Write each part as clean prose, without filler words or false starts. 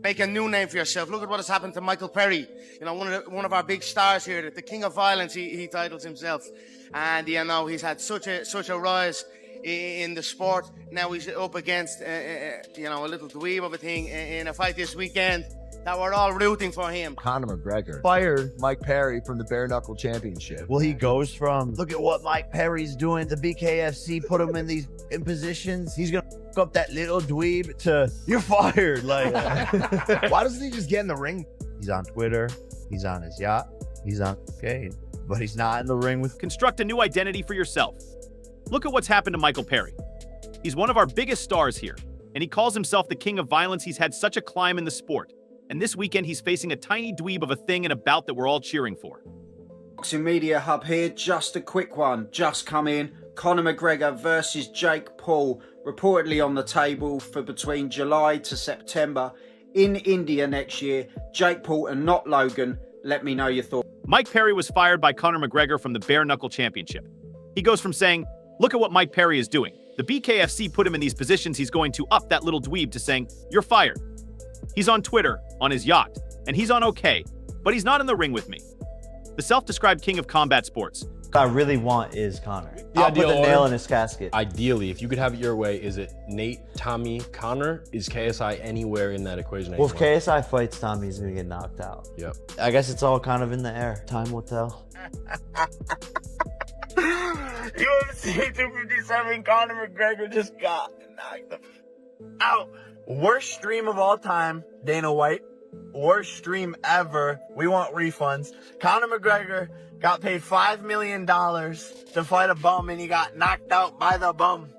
make a new name for yourself. Look at what has happened to Michael Perry. You know, one of our big stars here, the king of violence. He titles himself, and you know he's had such a rise in the sport. Now he's up against you know, a little dweeb of a thing in a fight this weekend that we're all rooting for him. Conor McGregor fired Mike Perry from the bare knuckle championship. Well, he goes from, look at what Mike Perry's doing, the BKFC put him in positions, he's gonna f up that little dweeb, to you're fired. Like, Why doesn't he just get in the ring? he's on Twitter, he's on his yacht, he's on cocaine, but he's not in the ring with. Construct a new identity for yourself. Look at what's happened to Michael Perry. He's one of our biggest stars here, and he calls himself the king of violence. He's had such a climb in the sport. And this weekend, he's facing a tiny dweeb of a thing in a bout that we're all cheering for. Boxing Media Hub here, just a quick one, just come in. Conor McGregor versus Jake Paul, reportedly on the table for between July to September in India next year. Jake Paul and not Logan. Let me know your thoughts. Mike Perry was fired by Conor McGregor from the bare knuckle championship. He goes from saying, look at what Mike Perry is doing. The BKFC put him in these positions. He's going to up that little dweeb to saying, you're fired. He's on Twitter, on his yacht, and he's on OK, but he's not in the ring with me. The self-described king of combat sports. What I really want is Conor. The I'll put ideal the nail order, in his casket. Ideally, if you could have it your way, is it Nate, Tommy, Conor? Is KSI anywhere in that equation? Well, if KSI fights Tommy, he's gonna get knocked out. Yep. I guess it's all kind of in the air. Time will tell. UFC 257, Conor McGregor just got knocked out. Worst stream of all time, Dana White. Worst stream ever. We want refunds. Conor McGregor got paid $5 million to fight a bum, and he got knocked out by the bum.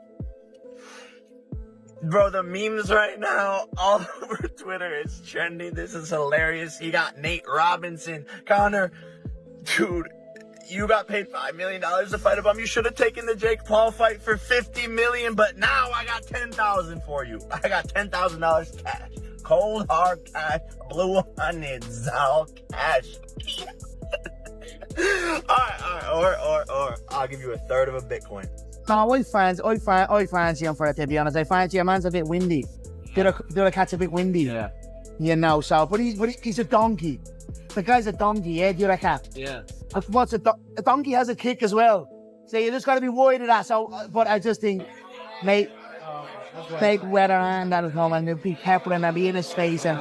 Bro, the memes right now all over Twitter is trending. This is hilarious. He got Nate Robinson. Conor, dude, you got paid $5 million to fight a bum. You should have taken the Jake Paul fight for $50 million, but now I got $10,000 for you. I got $10,000 cash. Cold hard cash, blue hundreds, all cash. Or I'll give you a third of a Bitcoin. No, I fancy him for it, to be honest. I fancy a man's a bit windy. The other cat's a bit windy. Yeah. You know, so, but he's a donkey. The guy's a donkey, yeah, the other cat. Yeah. What's a donkey has a kick as well. So you just got to be worried of that. So, but I just think, mate, take weather and that'll come and be careful and be in his face. And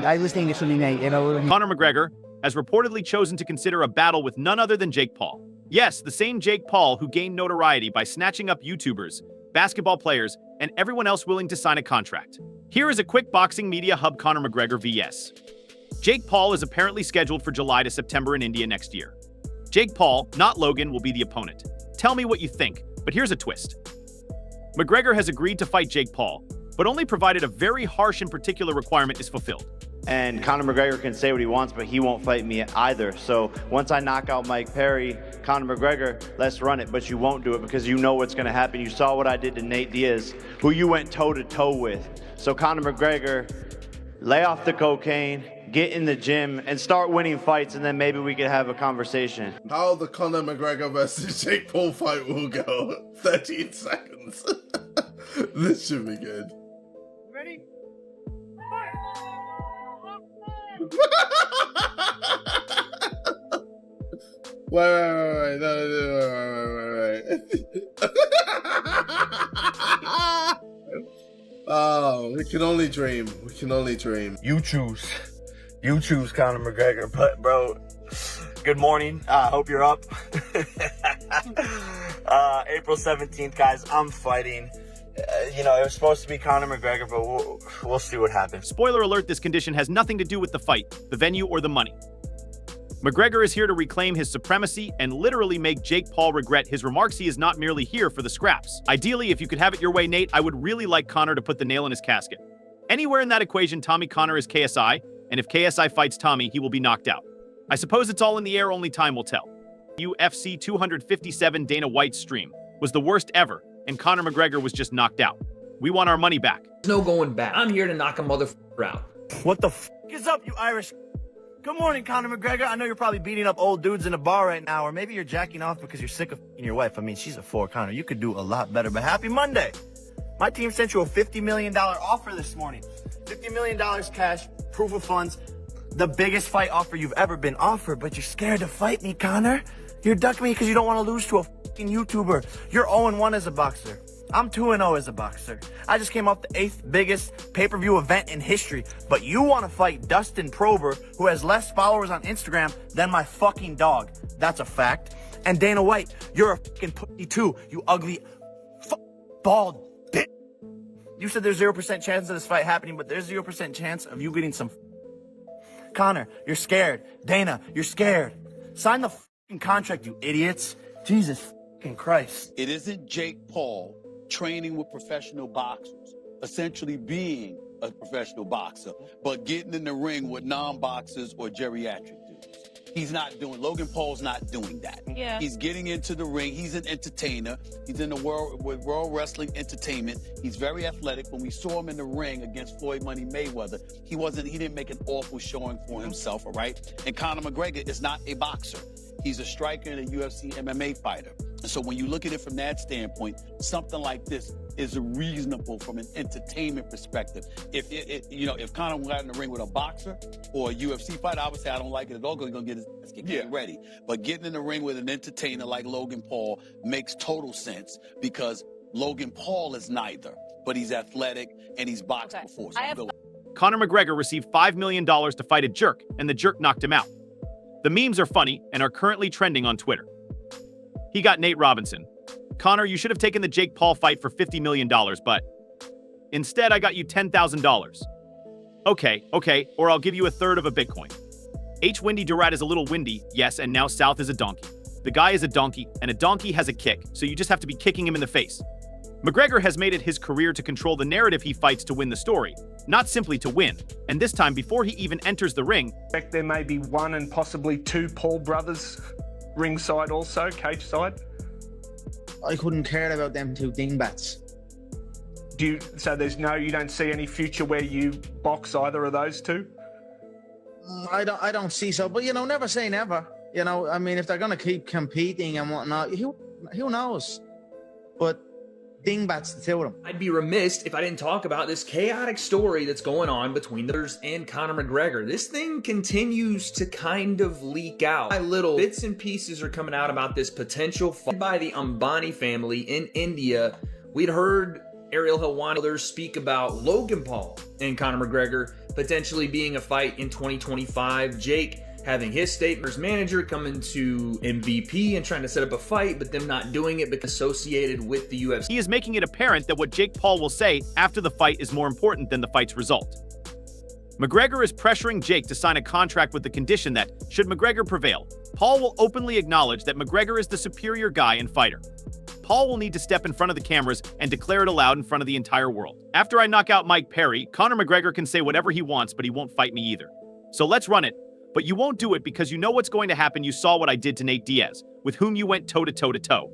I just think it's really Nate, you know. Conor McGregor has reportedly chosen to consider a battle with none other than Jake Paul. Yes, the same Jake Paul who gained notoriety by snatching up YouTubers, basketball players, and everyone else willing to sign a contract. Here is a quick Boxing Media Hub Conor McGregor vs. Jake Paul is apparently scheduled for July to September in India next year. Jake Paul, not Logan, will be the opponent. Tell me what you think, but here's a twist. McGregor has agreed to fight Jake Paul, but only provided a very harsh and particular requirement is fulfilled. And Conor McGregor can say what he wants, but he won't fight me either. So once I knock out Mike Perry, Conor McGregor, let's run it, but you won't do it because you know what's going to happen. You saw what I did to Nate Diaz, who you went toe-to-toe with. So Conor McGregor, lay off the cocaine, get in the gym, and start winning fights, and then maybe we could have a conversation. How the Conor McGregor versus Jake Paul fight will go. 13 seconds. This should be good. Ready? Wait, wait. Oh, we can only dream. We can only dream. You choose. You choose Conor McGregor. But, bro, good morning. Hope you're up. April 17th, guys, I'm fighting. You know, it was supposed to be Conor McGregor, but we'll see what happens. Spoiler alert, this condition has nothing to do with the fight, the venue, or the money. McGregor is here to reclaim his supremacy and literally make Jake Paul regret his remarks. He is not merely here for the scraps. Ideally, if you could have it your way, Nate, I would really like Conor to put the nail in his casket. Anywhere in that equation, Tommy Conor is KSI, and if KSI fights Tommy, he will be knocked out. I suppose it's all in the air, only time will tell. UFC 257 Dana White's stream was the worst ever, and Conor McGregor was just knocked out. We want our money back. There's no going back. I'm here to knock a motherfucker out. What the f is up, you Irish? Good morning, Conor McGregor. I know you're probably beating up old dudes in a bar right now, or maybe you're jacking off because you're sick of your wife. I mean, she's a 4, Conor. You could do a lot better, but happy Monday. My team sent you a $50 million offer this morning. $50 million cash, proof of funds, the biggest fight offer you've ever been offered, but you're scared to fight me, Conor. You're ducking me because you don't want to lose to a fucking YouTuber. You're 0-1 as a boxer. I'm 2-0 as a boxer. I just came off the 8th biggest pay-per-view event in history, but you want to fight Dustin Prober, who has less followers on Instagram than my fucking dog. That's a fact. And Dana White, you're a fucking pussy too, you ugly, bald bitch. You said there's 0% chance of this fight happening, but there's 0% chance of you getting some. Conor, you're scared. Dana, you're scared. Sign the fucking contract, you idiots. Jesus fucking Christ. It isn't Jake Paul training with professional boxers, essentially being a professional boxer, but getting in the ring with non-boxers or geriatric dudes. He's not doing, Logan Paul's not doing that. Yeah. He's getting into the ring. He's an entertainer. He's in the world wrestling entertainment. He's very athletic. When we saw him in the ring against Floyd Money Mayweather, he didn't make an awful showing for himself, all right? And Conor McGregor is not a boxer. He's a striker and a UFC MMA fighter. And so when you look at it from that standpoint, something like this is reasonable from an entertainment perspective. If Conor got in the ring with a boxer or a UFC fighter, I would say I don't like it at all because he's going to get his ass kicked ready. But getting in the ring with an entertainer like Logan Paul makes total sense because Logan Paul is neither, but he's athletic and he's boxed before. So Conor McGregor received $5 million to fight a jerk, and the jerk knocked him out. The memes are funny and are currently trending on Twitter. He got Nate Robinson. Conor, you should have taken the Jake Paul fight for $50 million, but instead I got you $10,000. Okay, or I'll give you a third of a Bitcoin. H. Windy Durat is a little windy, yes, and now South is a donkey. The guy is a donkey, and a donkey has a kick, so you just have to be kicking him in the face. McGregor has made it his career to control the narrative he fights to win the story, not simply to win, and this time before he even enters the ring. There may be one and possibly two Paul brothers ringside also, cage side. I couldn't care about them two dingbats. You don't see any future where you box either of those two? I don't see so, but never say never. I mean, if they're going to keep competing and whatnot, who knows? But dingbats, the two of them. I'd be remiss if I didn't talk about this chaotic story that's going on between the brothers and Conor McGregor. This thing continues to kind of leak out. Little bits and pieces are coming out about this potential fight by the Ambani family in India. We'd heard Ariel Helwani others speak about Logan Paul and Conor McGregor potentially being a fight in 2025. Jake having his statement's manager coming to MVP and trying to set up a fight, but them not doing it because associated with the UFC. He is making it apparent that what Jake Paul will say after the fight is more important than the fight's result. McGregor is pressuring Jake to sign a contract with the condition that, should McGregor prevail, Paul will openly acknowledge that McGregor is the superior guy and fighter. Paul will need to step in front of the cameras and declare it aloud in front of the entire world. After I knock out Mike Perry, Conor McGregor can say whatever he wants, but he won't fight me either. So let's run it. But you won't do it because you know what's going to happen. You saw what I did to Nate Diaz, with whom you went toe-to-toe to toe.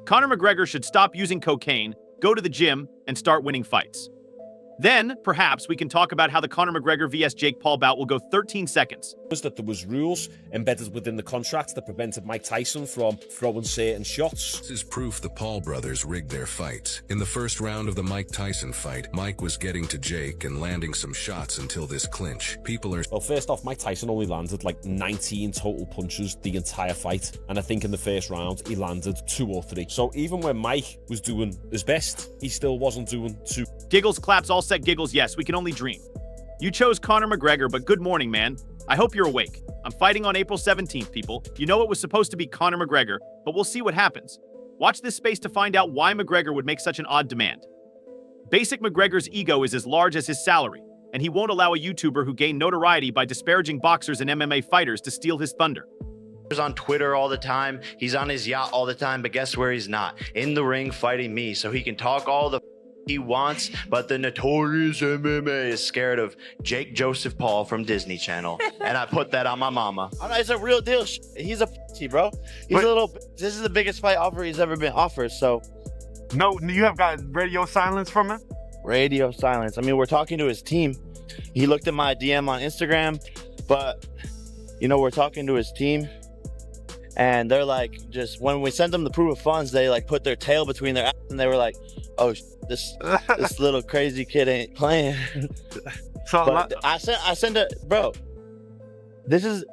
Conor McGregor should stop using cocaine, go to the gym, and start winning fights. Then, perhaps, we can talk about how the Conor McGregor vs. Jake Paul bout will go 13 seconds. That there was rules embedded within the contract that prevented Mike Tyson from throwing certain shots. This is proof the Paul brothers rigged their fights. In the first round of the Mike Tyson fight, Mike was getting to Jake and landing some shots until this clinch. Well, first off, Mike Tyson only landed like 19 total punches the entire fight, and I think in the first round he landed 2 or 3. So even when Mike was doing his best, he still wasn't doing too. Giggles, claps, all set giggles, yes, we can only dream. You chose Conor McGregor, but good morning, man. I hope you're awake. I'm fighting on April 17th, people. You know it was supposed to be Conor McGregor, but we'll see what happens. Watch this space to find out why McGregor would make such an odd demand. Basic McGregor's ego is as large as his salary, and he won't allow a YouTuber who gained notoriety by disparaging boxers and MMA fighters to steal his thunder. He's on Twitter all the time. He's on his yacht all the time, but guess where he's not? In the ring fighting me, so he can talk all the he wants, but the notorious MMA is scared of Jake Joseph Paul from Disney Channel, and I put that on my mama. It's a real deal. He's a bro. He's a little. This is the biggest fight offer he's ever been offered. So, no, you have got radio silence from him. Radio silence. I mean, we're talking to his team. He looked at my DM on Instagram, but we're talking to his team, And they're like, just when we sent them the proof of funds, they like put their tail between their ass and they were like, oh, this little crazy kid ain't playing. So but I sent it, bro.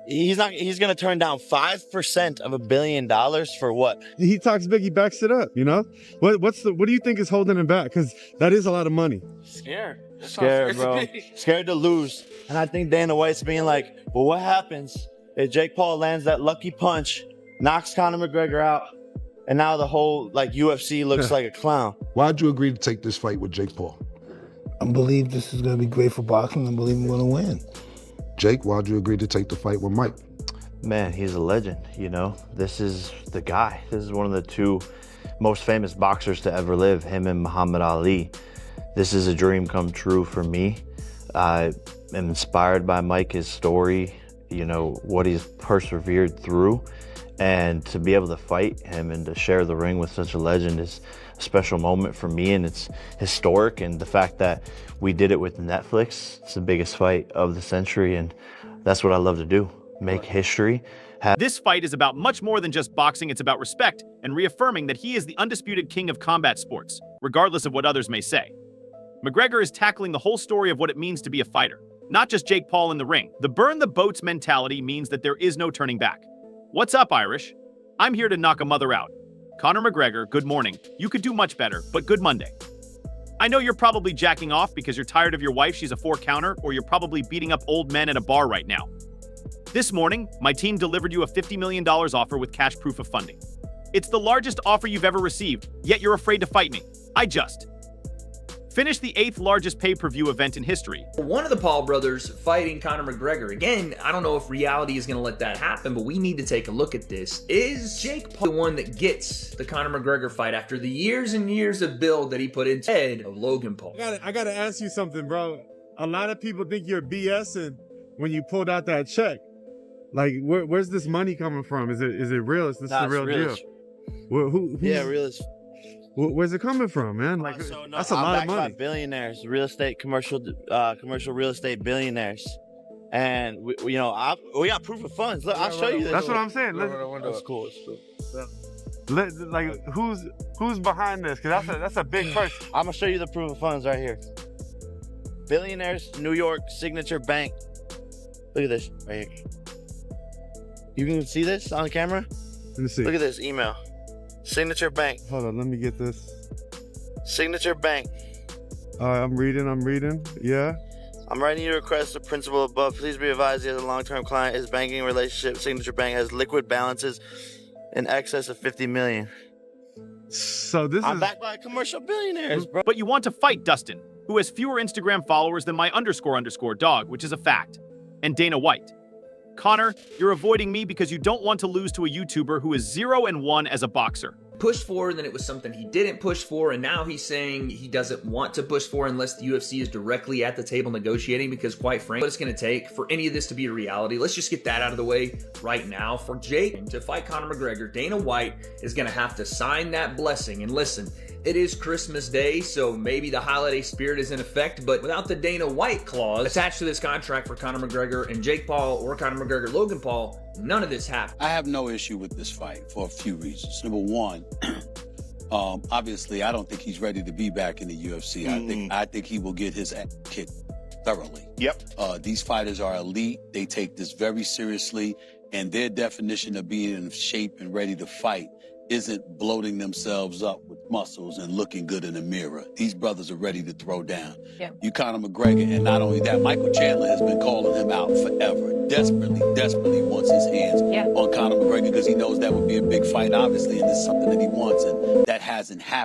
He's gonna turn down 5% of $1 billion for what? he talks big, he backs it up, you know? What do you think is holding him back? Because that is a lot of money. Scared, bro. Scared to lose. And I think Dana White's being like, well, what happens if Jake Paul lands that lucky punch, knocks Conor McGregor out, and now the whole like UFC looks like a clown? Why'd you agree to take this fight with Jake Paul? I believe this is going to be great for boxing. I believe I'm going to win. Jake, why'd you agree to take the fight with Mike? Man, he's a legend, you know? This is the guy. This is one of the two most famous boxers to ever live, him and Muhammad Ali. This is a dream come true for me. I am inspired by Mike, his story, you know, what he's persevered through. And to be able to fight him and to share the ring with such a legend is a special moment for me, and it's historic. And the fact that we did it with Netflix, it's the biggest fight of the century, and that's what I love to do, make history. This fight is about much more than just boxing. It's about respect and reaffirming that he is the undisputed king of combat sports, regardless of what others may say. McGregor is tackling the whole story of what it means to be a fighter, not just Jake Paul in the ring. The burn the boats mentality means that there is no turning back. What's up, Irish? I'm here to knock a mother out. Conor McGregor, good morning. You could do much better, but good Monday. I know you're probably jacking off because you're tired of your wife, she's a 4-counter, or you're probably beating up old men at a bar right now. This morning, my team delivered you a $50 million offer with cash proof of funding. It's the largest offer you've ever received, yet you're afraid to fight me. I just finished the 8th largest pay-per-view event in history. One of the Paul brothers fighting Conor McGregor. Again, I don't know if reality is going to let that happen, but we need to take a look at this. Is Jake Paul the one that gets the Conor McGregor fight after the years and years of build that he put into the head of Logan Paul? I gotta ask you something, bro. A lot of people think you're BSing when you pulled out that check. Like, where's this money coming from? Is it real? Is this the real deal? Real. Where's it coming from, man? Like, that's a lot of money. By billionaires, real estate, commercial real estate billionaires, and we got proof of funds. Look, I'll show you this. That's what I'm saying. That's cool. Like, who's behind this? Because that's a big purse. I'm gonna show you the proof of funds right here. Billionaires, New York, Signature Bank. Look at this right here. You can see this on camera. Let me see. Look at this email. Signature Bank. Hold on, let me get this. Signature Bank. I'm reading. Yeah. I'm writing you a request the principal above. Please be advised he has a long-term client. His banking relationship, Signature Bank, has liquid balances in excess of $50 million. So I'm backed by commercial billionaires, bro. But you want to fight Dustin, who has fewer Instagram followers than my __ dog, which is a fact, and Dana White. Conor, you're avoiding me because you don't want to lose to a YouTuber who is 0-1 as a boxer. Pushed for, and then it was something he didn't push for, and now he's saying he doesn't want to push for unless the UFC is directly at the table negotiating, because quite frankly, what it's going to take for any of this to be a reality, let's just get that out of the way right now. For Jake to fight Conor McGregor, Dana White is going to have to sign that blessing. And listen, it is Christmas Day, so maybe the holiday spirit is in effect, but without the Dana White clause attached to this contract for Conor McGregor and Jake Paul, or Conor McGregor, Logan Paul, none of this happened. I have no issue with this fight for a few reasons. Number one, obviously, I don't think he's ready to be back in the UFC. I think he will get his ass kicked thoroughly. Yep. These fighters are elite. They take this very seriously, and their definition of being in shape and ready to fight isn't bloating themselves up with muscles and looking good in the mirror. These brothers are ready to throw down. Yeah. You Conor McGregor, and not only that, Michael Chandler has been calling him out forever. Desperately wants his hands on Conor McGregor because he knows that would be a big fight, obviously, and it's something that he wants, and that hasn't happened.